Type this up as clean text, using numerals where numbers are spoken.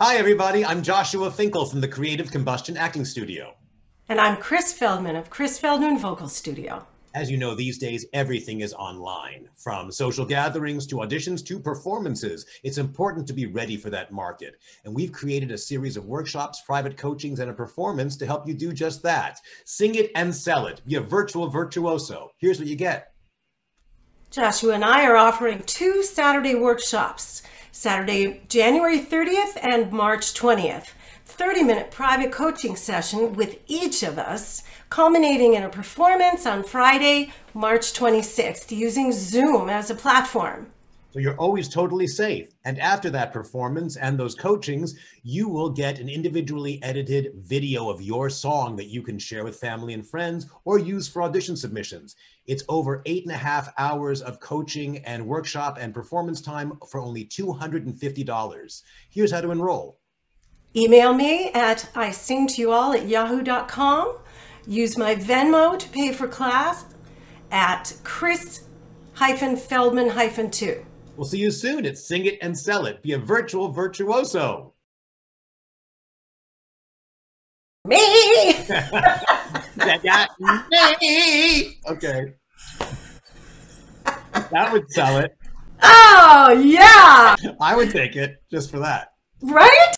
Hi, everybody. I'm Joshua Finkel from the Creative Combustion Acting Studio. And I'm Kris Feldman of Kris Feldman Vocal Studio. As you know, these days, everything is online. From social gatherings to auditions to performances. It's important to be ready for that market. And we've created a series of workshops, private coachings, and a performance to help you do just that. Sing it and sell it. Be a virtual virtuoso. Here's what you get. Joshua and I are offering 2 Saturday workshops, Saturday, January 30th and March 20th. 30-minute private coaching session with each of us, culminating in a performance on Friday, March 26th, using Zoom as a platform. So you're always totally safe. And after that performance and those coachings, you will get an individually edited video of your song that you can share with family and friends or use for audition submissions. It's over 8.5 hours of coaching and workshop and performance time for only $250. Here's how to enroll. Email me at isingtoyouall@yahoo.com. Use my Venmo to pay for class at Kris-Feldman-2. We'll see you soon at Sing It and Sell It. Be a virtual virtuoso. Me! That got me! Okay. That would sell it. Oh, yeah! I would take it just for that. Right?